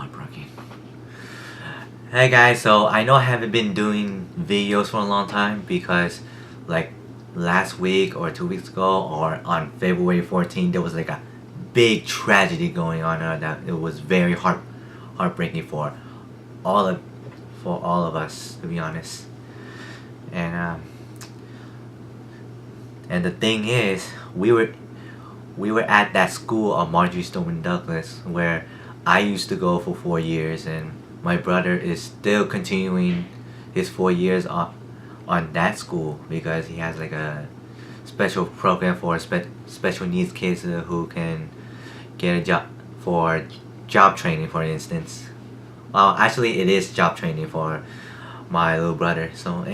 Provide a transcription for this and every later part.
heartbreaking. Hey guys, so I know I haven't been doing videos for a long time because like last week or 2 weeks ago or on February 14th there was like a big tragedy going on that it was very heartbreaking all of all of us, to be honest. And and the thing is, we were at that school of Marjory Stoneman Douglas where I used to go for 4 years, and my brother is still continuing his 4 years on that school because he has like a special program for special needs kids who can get a job for job training, for instance. Well, actually, it is job training for my little brother. So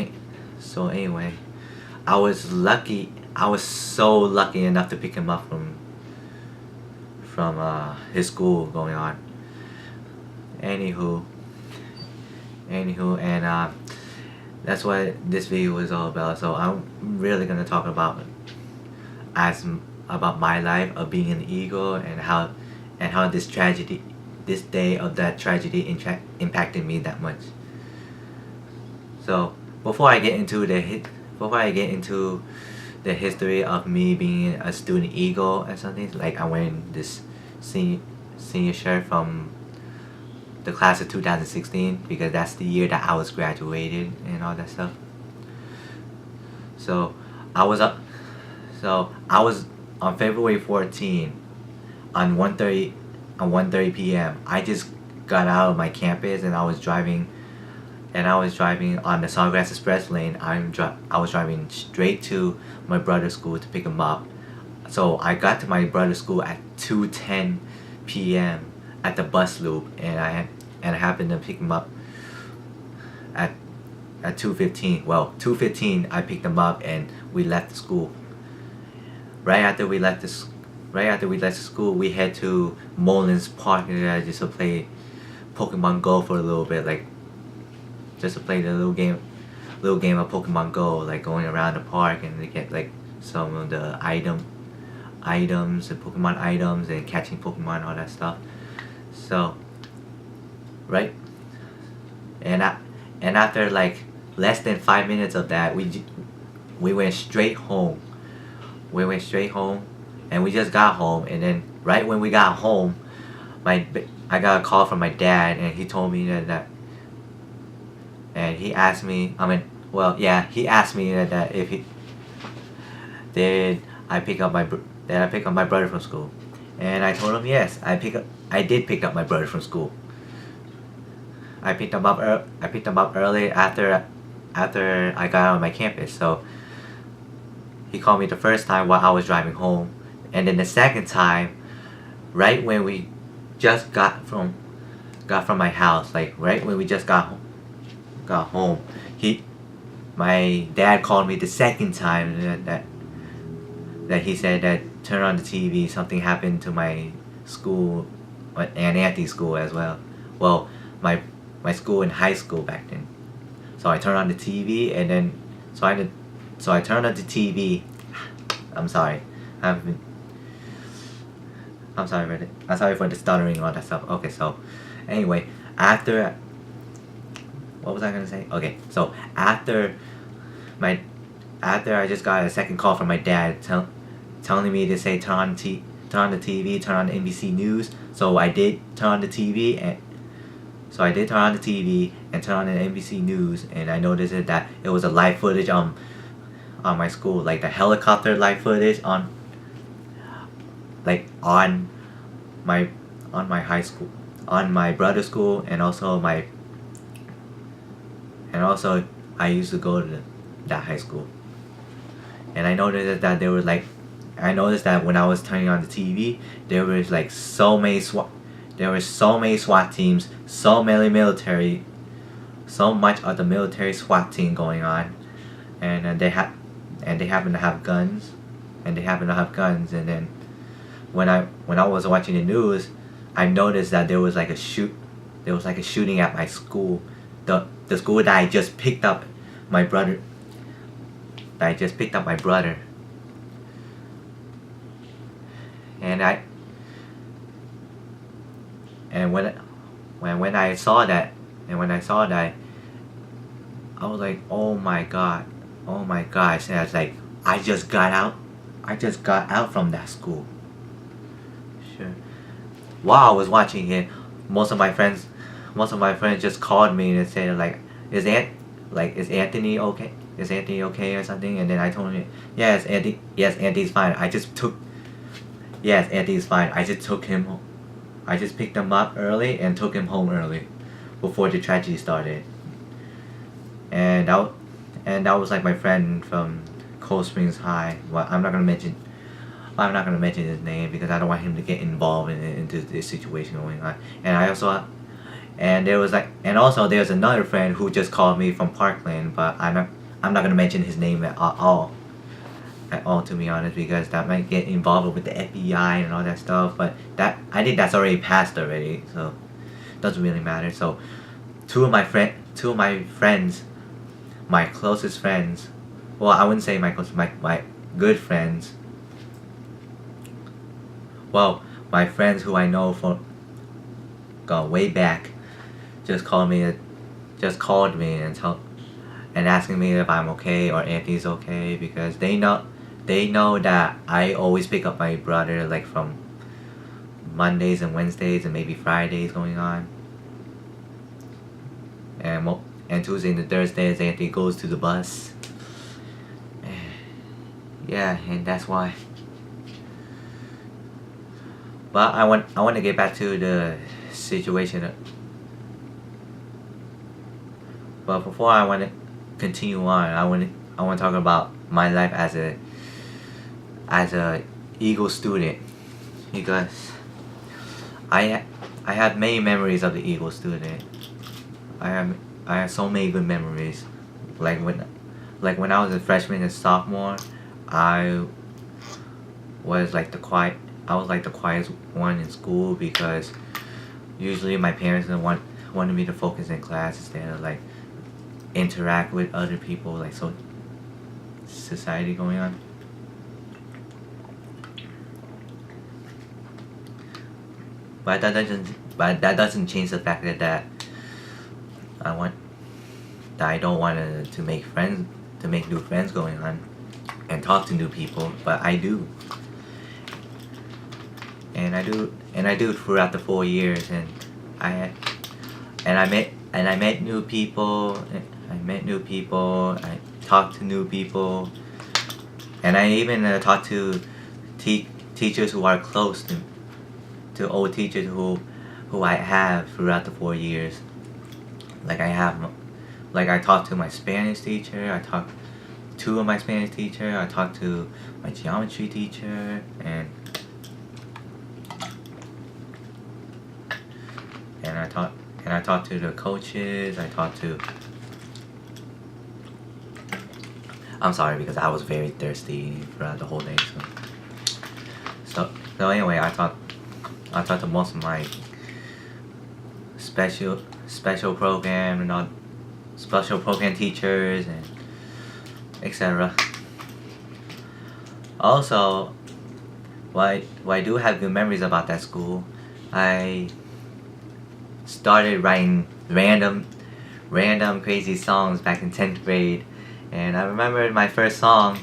anyway, I was lucky. I was so lucky enough to pick him up from his school going on. Anywho, and that's what this video is all about. So I'm really gonna talk about my life of being an eagle and how this day of that tragedy impacted me that much. So before I get into the history of me being a student eagle and something, like I'm wearing this senior shirt from the class of 2016 because that's the year that I was graduated and all that stuff. So I was up. So I was on February 14 on 1:30 p.m. I just got out of my campus and I was driving on the Sawgrass Express lane. I was driving straight to my brother's school to pick him up. So I got to my brother's school at 2:10 p.m. at the bus loop, and I happened to pick him up at 2:15. Well, 2:15 I picked him up and we left the school. Right after we left the school, we head to Mullins Park just to play Pokemon Go for a little bit, like just to play the little game of Pokemon Go, like going around the park and to get like some of the items and Pokemon items and catching Pokemon, all that stuff. So right, and after like less than 5 minutes of that, we went straight home. And we just got home, and then right when we got home, I got a call from my dad, and he told me that and he asked me, he asked me that if he did I pick up my brother from school, and I told him yes, I did pick up my brother from school. I picked him up early after I got out of my campus. So he called me the first time while I was driving home, and then the second time, right when we just got from my house, like right when we just got home, my dad called me the second time that he said that turn on the TV, something happened to my school, and Anthony's school as well. Well, my school in high school back then. So I turned on the TV, and then so I turned on the TV. I'm sorry. I'm sorry for the stuttering and all that stuff. Okay, so anyway, what was I gonna say? Okay, so after I just got a second call from my dad telling me to say turn on the TV, turn on the NBC News. So I did turn on the TV and turn on the NBC News, and I noticed that it was a live footage on my school, like the helicopter live footage on my high school, on my brother's school, and also I used to go to that high school. And I noticed that when I was turning on the TV, there was like so many SWAT teams, so many military, so much of the military SWAT team going on, and they happen to have guns, and then when I was watching the news, I noticed that there was like a shooting at my school, the school that I just picked up my brother. And when I saw that, and when I saw that, I was like, oh my god, oh my gosh. And I was like, I just got out from that school. Sure. While I was watching it, most of my friends, most of my friends just called me and said like, is Anthony okay? Is Anthony okay or something? And then I told him, yes, Anthony's fine. Yes, Anthony's fine. I just took him, I just picked him up early and took him home early, before the tragedy started. And that was like my friend from Cold Springs High. Well, I'm not gonna mention his name because I don't want him to get involved into this situation going on. And I also, and there was like, and also there's another friend who just called me from Parkland, but I'm not gonna mention his name at all, to be honest, because that might get involved with the FBI and all that stuff. But I think that's already passed already, so it doesn't really matter. So two of my friends, my closest friends, well, I wouldn't say my close, my good friends. Well, my friends who I know for gone way back, just called me and asking me if I'm okay or if he's okay, because they know that I always pick up my brother like from Mondays and Wednesdays and maybe Fridays going on. And Tuesday and Thursdays Anthony goes to the bus. Yeah, and that's why. But I want to get back to the situation. But before I want to continue on, I want to talk about my life as a Eagle student, because I have many memories of the Eagle student. I have so many good memories. Like when I was a freshman and sophomore, I was like the quietest one in school, because usually my parents wanted me to focus in class instead of like interact with other people, like so society going on. But that doesn't change the fact that I don't want to make friends, to make new friends going on and talk to new people, but I do. And I do throughout the 4 years, and I met new people. I talked to new people, and I even talked to teachers who are close to old teachers who I have throughout the 4 years. I talked to my Spanish teacher. I talked to 2 of my Spanish teacher. I talked to my geometry teacher, and I talked to the coaches. I'm sorry because I was very thirsty throughout the whole day. So anyway, I talked to most of my special program and all special program teachers and etc. Also, while I do have good memories about that school, I started writing random crazy songs back in 10th grade, and I remember my first song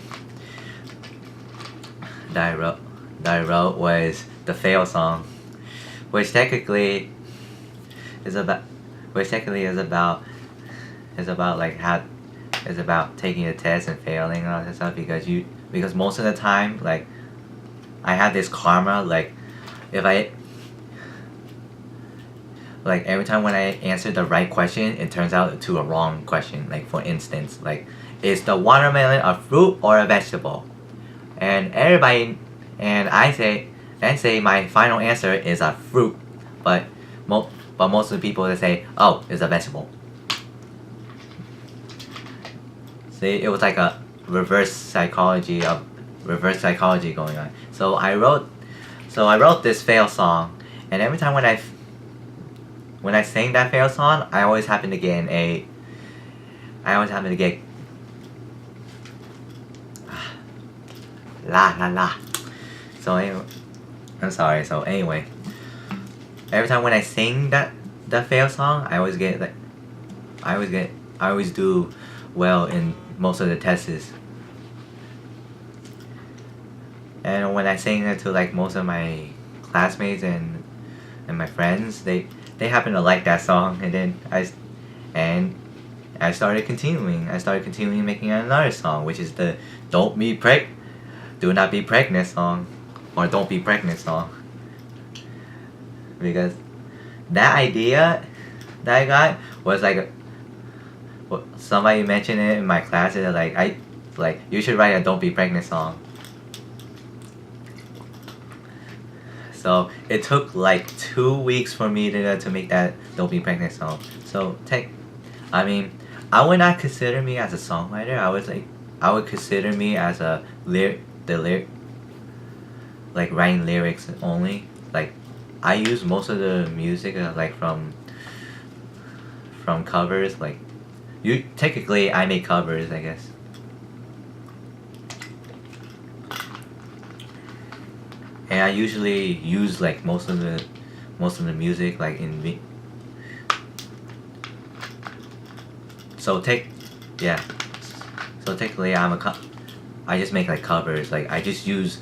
that I wrote was the fail song, which technically is about taking a test and failing and all that stuff, because most of the time, like, I have this karma, like, if I like every time when I answer the right question, it turns out to a wrong question. Like, for instance, like, is the watermelon a fruit or a vegetable? And I say my final answer is a fruit, but most of the people that say, oh, it's a vegetable. See, it was like a reverse psychology going on. So I wrote this fail song, and every time when I sang that fail song, I always happen to get an A. I always happen to get la. So anyway, I'm sorry. So anyway, every time when I sing that that fail song, I always get I always do well in most of the tests. And when I sing it to like most of my classmates and my friends, they happen to like that song, and then and I started continuing. I started continuing making another song, which is the Do Not Be Pregnant song, or Don't Be Pregnant song. Because that idea that I got was like somebody mentioned it in my class, and like you should write a Don't Be Pregnant song. So it took like 2 weeks for me to make that Don't Be Pregnant song. So I mean, I would not consider me as a songwriter. I would consider me as a like writing lyrics only. Like I use most of the music like from covers. Like you technically I make covers, I guess. And I usually use like most of the music like in me. So yeah. So technically I just make like covers. Like I just use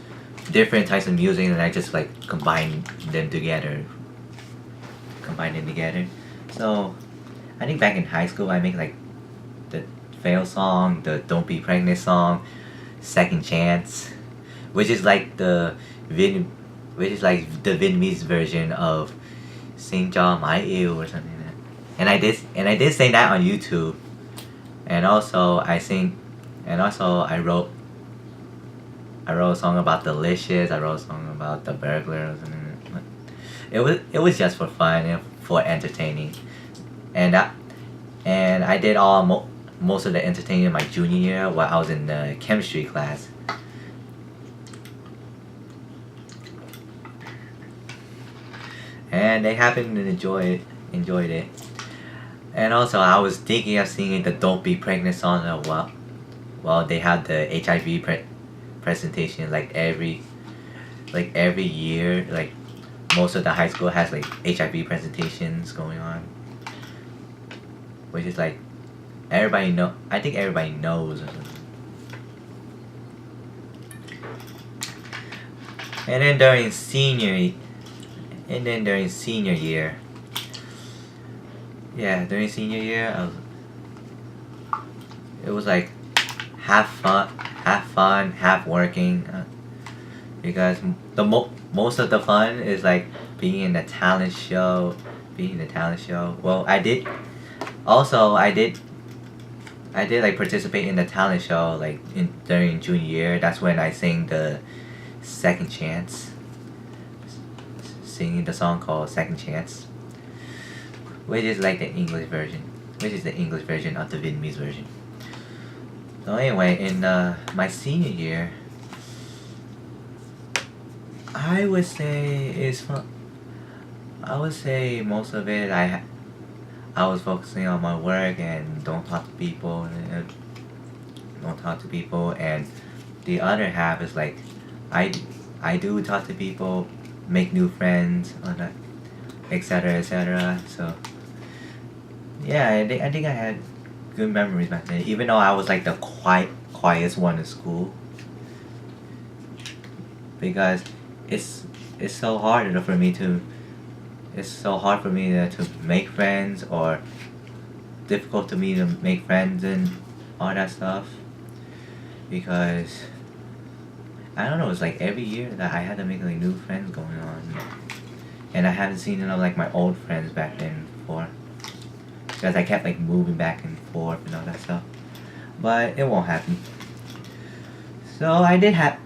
different types of music and I just like combine them together. So I think back in high school I make like the fail song, the Don't Be Pregnant song, Second Chance, which is like the Vietnamese version of Sing Cho Mai Yêu or something like that. And I did sing that on YouTube. And also I wrote a song about Delicious. I wrote a song about the burglars, and it was just for fun and for entertaining. And I did most of the entertaining in my junior year while I was in the chemistry class. And they happened to enjoyed it. And also I was thinking of singing the Don't Be Pregnant song while they had the HIV presentation like every year. Like most of the high school has like HIV presentations going on, which is like I think everybody knows or something. And then during senior year, during senior year, it was like half fun, half working, because most of the fun is like being in the talent show. Well, I did like participate in the talent show like during junior year. That's when I sang the Second Chance, singing the song called Second Chance, which is like the English version of the Vietnamese version. So anyway, in my senior year, I would say most of it I was focusing on my work and don't talk to people, and the other half is like I do talk to people, make new friends, etc. So yeah, I think I had good memories back then, even though I was like the quietest one in school, because it's so hard for me to make friends, or difficult to me to make friends and all that stuff, because I don't know, it's like every year that I had to make like new friends going on, and I haven't seen enough like my old friends back then before, because I kept like moving back and forth and all that stuff. But it won't happen. So I did have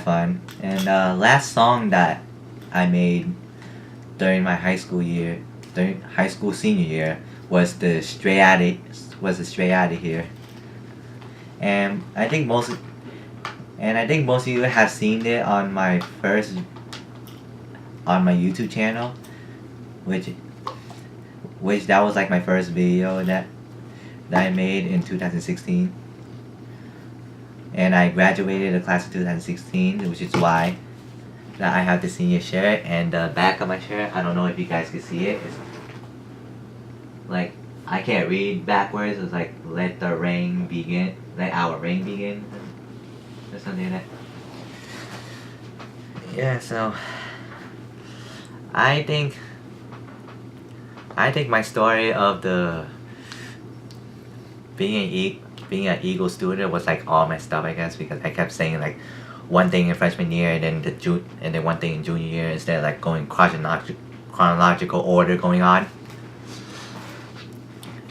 fun. And last song that I made during my high school senior year was the Stray Outta Here. And I think most of you have seen it on my YouTube channel, which that was like my first video that I made in 2016. And I graduated the class of 2016, which is why that I have the senior shirt. And the back of my shirt, I don't know if you guys can see it. like I can't read backwards. It's like let the rain begin, let our rain begin, or something like that. Yeah, so I think I think my story of the being an Eagle student was like all messed up, I guess, because I kept saying like one thing in freshman year and then and then one thing in junior year instead of like going chronological order going on.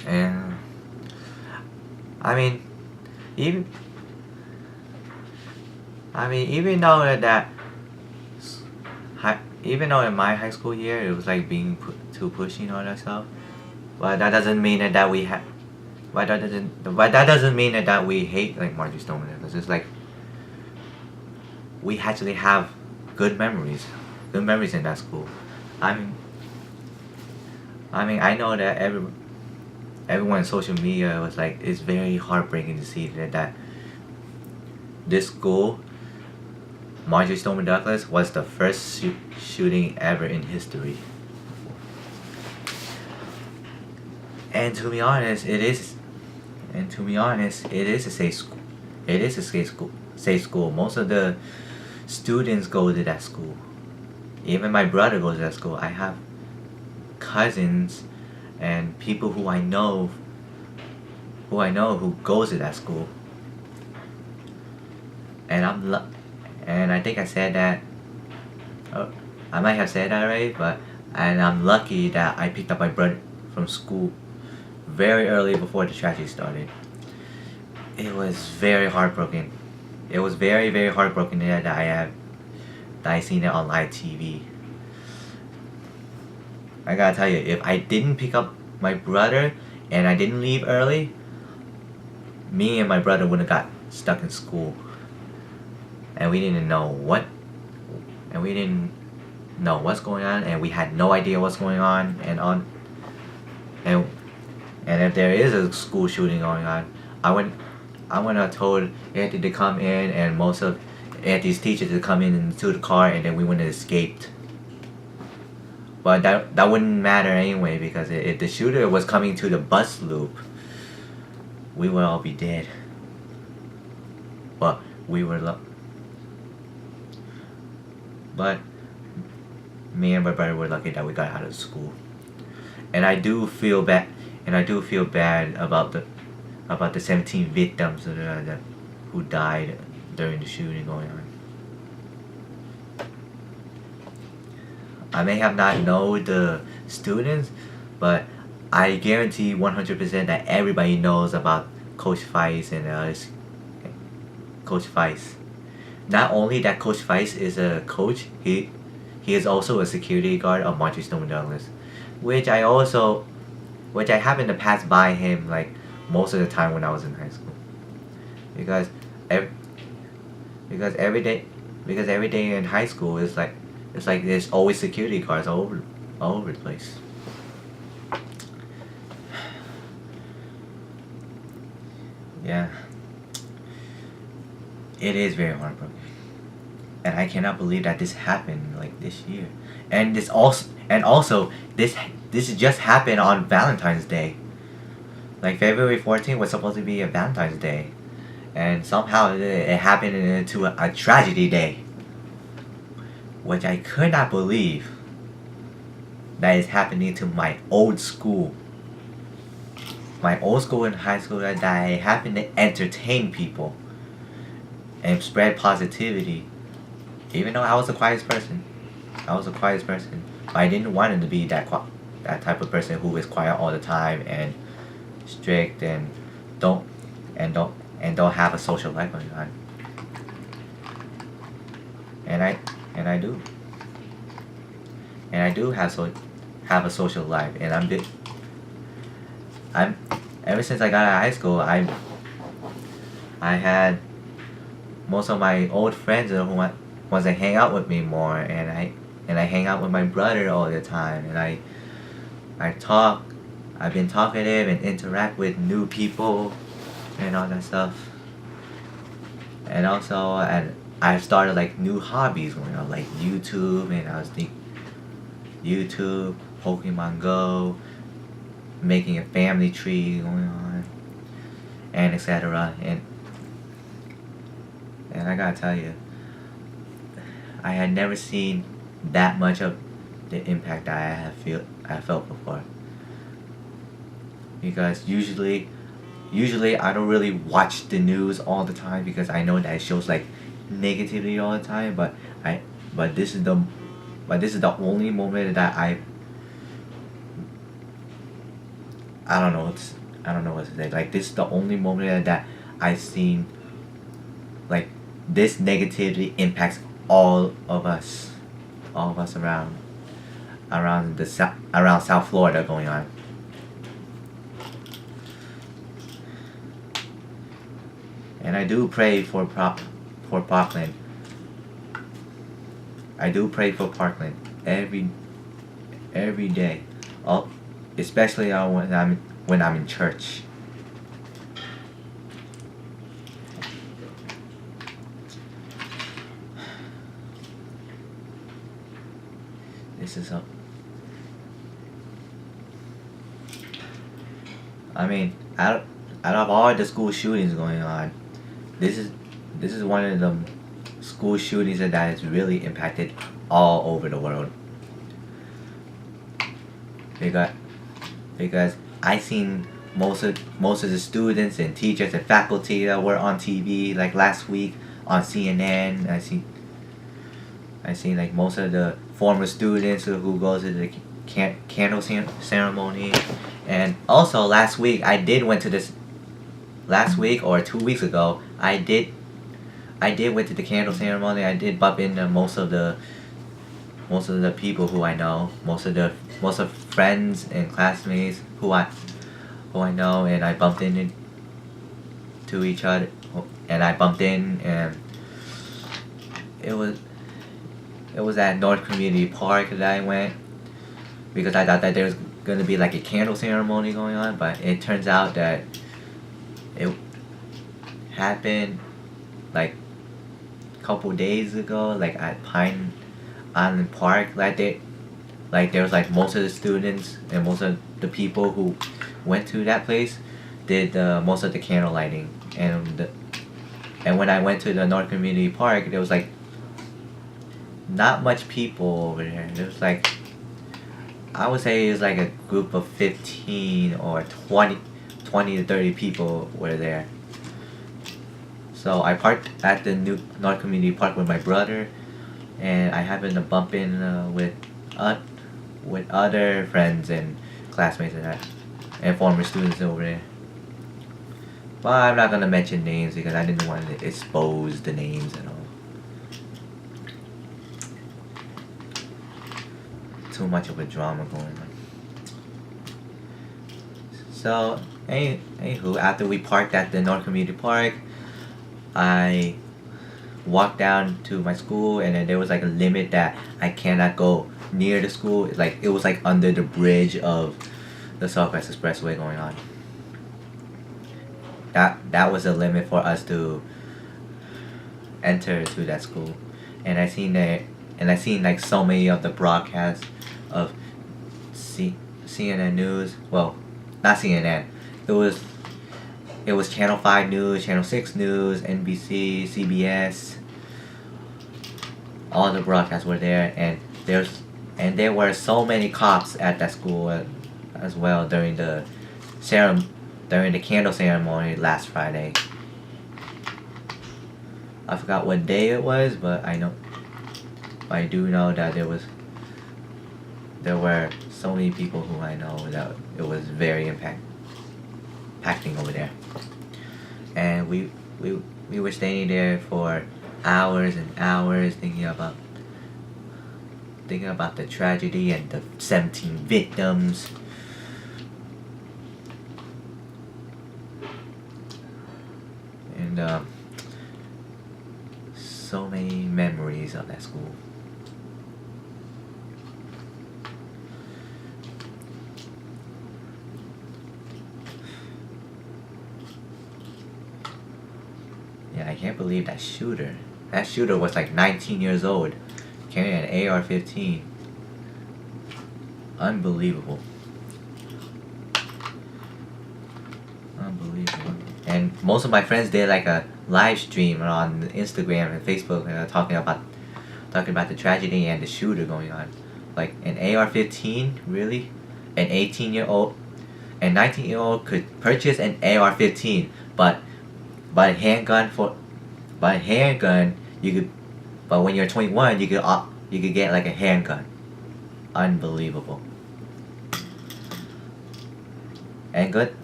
And I mean, even even though even though in my high school year it was like being too pushy and all that stuff, but that doesn't mean that we have. But that doesn't mean that we hate like Marjory Stoneman Douglas. It's like we actually have good memories in that school. I mean, I know that everyone on social media was like, it's very heartbreaking to see that this school, Marjory Stoneman Douglas, was the first shooting ever in history. And to be honest, it is. And to be honest, it is a safe school. It is a safe school. Safe school. Most of the students go to that school. Even my brother goes to that school. I have cousins and people who I know who goes to that school. And and I think I said that. I might have said that already, and I'm lucky that I picked up my brother from school very early before the tragedy started. It was very heartbroken. It was very, very heartbroken that I seen it on live TV. I gotta tell you, if I didn't pick up my brother and I didn't leave early, me and my brother would have got stuck in school. And we didn't know what's going on, and we had no idea what's going on, and if there is a school shooting going on, I wouldn't have told Anthony to come in and most of Anthony's teachers to come in into the car, and then we wouldn't have escaped. But that wouldn't matter anyway, because if the shooter was coming to the bus loop, we would all be dead. But but me and my brother were lucky that we got out of school. And I do feel bad. About the 17 victims who died during the shooting going on. I may have not known the students, but I guarantee 100% that everybody knows about Coach Feist and Coach Feist. Not only that Coach Feist is a coach, he is also a security guard of Marjory Stoneman Douglas, which I happened to pass by him like most of the time when I was in high school, because every day in high school it's like there's always security guards all over the place. Yeah, it is very heartbreaking, and I cannot believe that this happened like this year, and this just happened on Valentine's Day. Like February 14th was supposed to be a Valentine's Day, and somehow it happened into a tragedy day, which I could not believe that is happening to my old school. My old school in high school that I happened to entertain people and spread positivity, even though I was the quietest person. But I didn't want him to be that type of person who is quiet all the time and strict and don't have a social life going on. And I do have a social life, and I'm ever since I got out of high school, I had most of my old friends who wants to hang out with me more, and I hang out with my brother all the time, and I've been talkative and interact with new people and all that stuff. And also, I started like new hobbies going on, like YouTube, and I was thinking YouTube, Pokemon Go, making a family tree going on, and etc. And I gotta tell you, I had never seen that much of the impact I felt before. Because usually I don't really watch the news all the time because I know that it shows like negativity all the time. I but this is the but this is the only moment that I don't know I don't know what to say. Like this is the only moment that I've seen like this negativity impacts all of us around South Florida going on. And I do pray for Parkland. I do pray for Parkland every day. Oh, especially when I'm in church. This is a. I mean, out of all the school shootings going on, this is one of the school shootings that has really impacted all over the world. Because because I seen most of the students and teachers and faculty that were on TV like last week on CNN. I seen like most of the former students who go to the candle ceremony, and also last week I did went to this. Last week or 2 weeks ago, I did went to the candle ceremony. I did bump into most of the people who I know, most of friends and classmates who I know, and I bumped into each other, and I bumped in, and it was at North Community Park that I went because I thought that there was gonna be like a candle ceremony going on, but it turns out that it happened like a couple days ago, like at Pine Island Park. Like there was like most of the students and most of the people who went to that place did most of the candle lighting, and when I went to the North Community Park, there was like not much people over there. There was like I would say it was like a group of 15 or 20 to 30 people were there. So I parked at the new North Community Park with my brother, and I happened to bump in with other friends and classmates and former students over there. But I'm not gonna mention names because I didn't want to expose the names and all. Too much of a drama going on. So, anywho, after we parked at the North Community Park, I walked down to my school, and then there was like a limit that I cannot go near the school. Like it was like under the bridge of the Southwest Expressway going on. That was a limit for us to enter to that school, and I seen like so many of the broadcasts of CNN News. Well, not CNN. It was Channel 5 News, Channel 6 News, NBC, CBS. All the broadcasts were there, and there were so many cops at that school as well during the candle ceremony last Friday. I forgot what day it was, but I do know that there were so many people who I know that it was very impacting over there. And we were staying there for hours and hours thinking about the tragedy and the 17 victims. And so many memories of that school. Yeah, I can't believe that shooter. That shooter was like 19 years old, carrying an AR-15. Unbelievable. and most of my friends did like a live stream on Instagram and Facebook, talking about the tragedy and the shooter going on. Like an AR-15, really? An 18-year-old and 19-year-old could purchase an AR-15, but by handgun you could, but when you're 21 you could get like a handgun. Unbelievable. And good.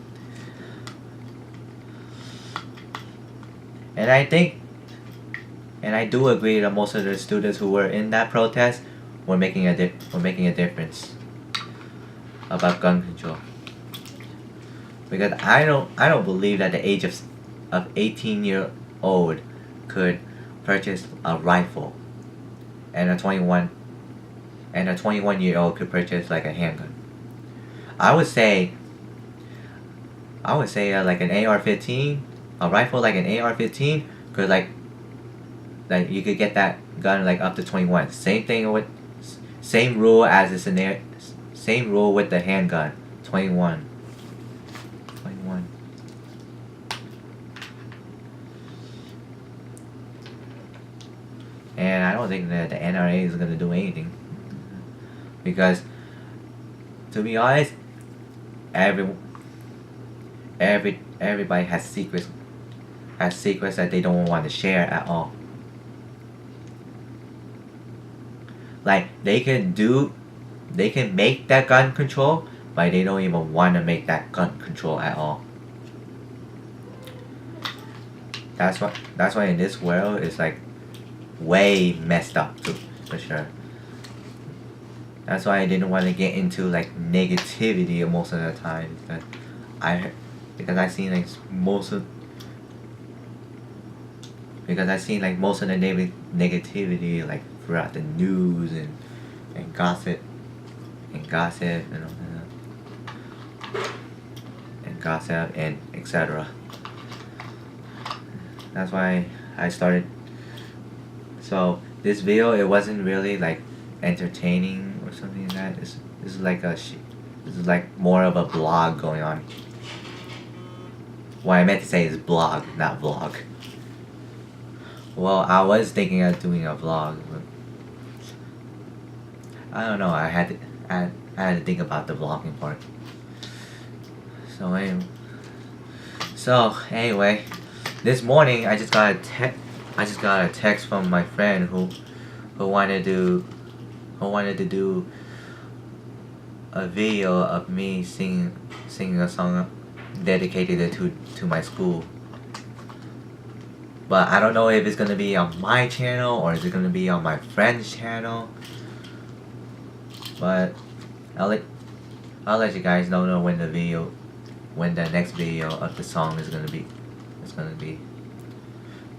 And I do agree that most of the students who were in that protest were making a difference about gun control. Because I don't believe that the age of 18-year-old could purchase a rifle, and a 21-year-old could purchase like a handgun. I would say like an AR-15, a rifle like an AR-15 could like you could get that gun like up to 21. Same rule as the scenario. Same rule with the handgun. 21. And I don't think that the NRA is gonna do anything, because to be honest, everybody has secrets that they don't want to share at all. Like they can make that gun control, but they don't even want to make that gun control at all. That's why in this world it's like way messed up too, for sure. That's why I didn't want to get into like negativity most of the time, because I seen like most of the negativity like throughout the news and gossip and etc. That's why I started. So this video, it wasn't really like entertaining or something like that. This is like more of a blog going on. What I meant to say is blog, not vlog. Well, I was thinking of doing a vlog, but I don't know. I had to think about the vlogging part. So anyway, this morning I just got a text from my friend who wanted to do a video of me singing a song dedicated to my school. But I don't know if it's gonna be on my channel or is it gonna be on my friend's channel. But I'll let you guys know when the next video of the song is gonna be.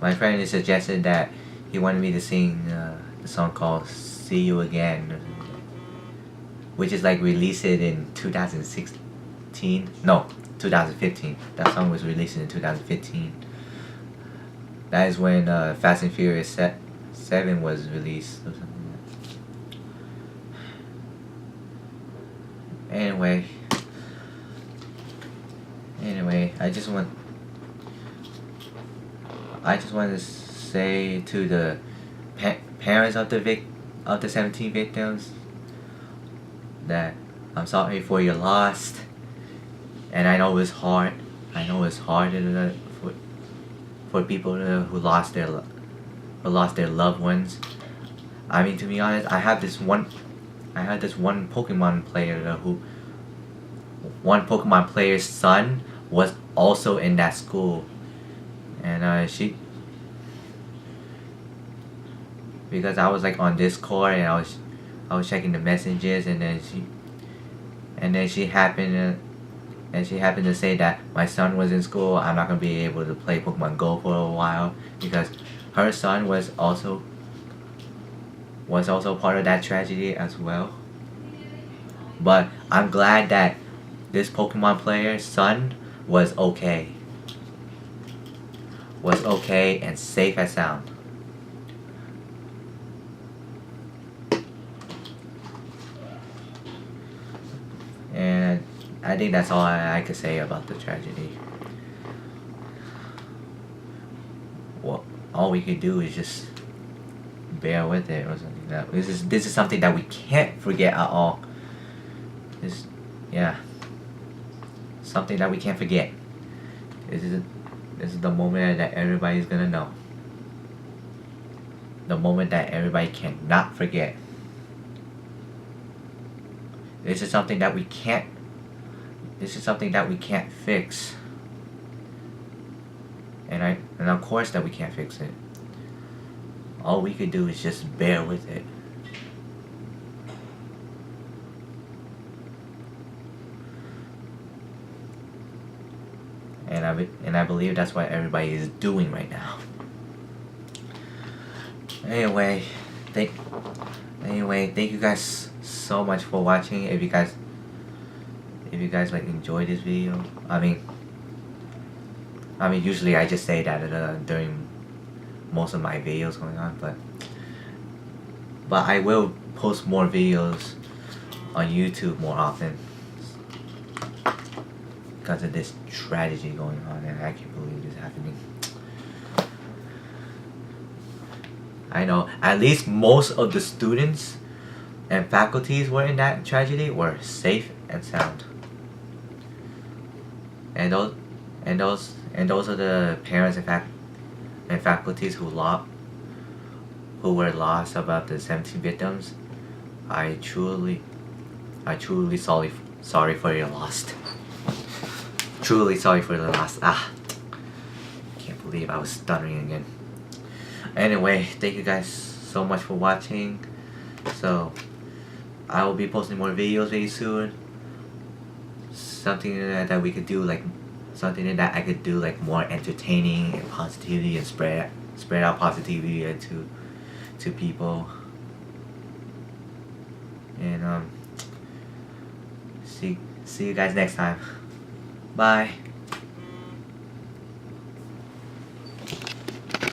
My friend has suggested that he wanted me to sing the song called "See You Again," which is like released in 2016. No, 2015. That song was released in 2015. That is when Fast and Furious 7 was released or something like that. Anyway, I just want to say to the parents of the 17 victims that I'm sorry for your loss, and I know it's hard. For people who lost their loved ones. I mean, to be honest, I had this one Pokemon player's son was also in that school, and because I was like on Discord and I was checking the messages, and then she happened to say that my son was in school. I'm not gonna be able to play Pokemon Go for a while because her son was also part of that tragedy as well. But I'm glad that this Pokemon player's son was okay and safe and sound. And I think that's all I could say about the tragedy. all we could do is just bear with it or something. That this is something that we can't forget at all. This, yeah, something that we can't forget. This is the moment that everybody's gonna know. The moment that everybody cannot forget. This is something that we can't. This is something that we can't fix. And of course that we can't fix it. All we could do is just bear with it. And I believe that's what everybody is doing right now. Anyway, thank you guys so much for watching. If you guys like enjoyed this video, I mean usually I just say that during most of my videos going on, but I will post more videos on YouTube more often because of this tragedy going on, and I can't believe this happening. I know at least most of the students and faculties were in that tragedy were safe and sound. And those are the parents and faculties who were lost about the 17 victims. I truly sorry for your loss. Truly sorry for the loss. Can't believe I was stuttering again. Anyway, thank you guys so much for watching. So I will be posting more videos very soon. Something that we could do, like something that I could do, like more entertaining and positivity, and spread out positivity to people. And see you guys next time. Bye.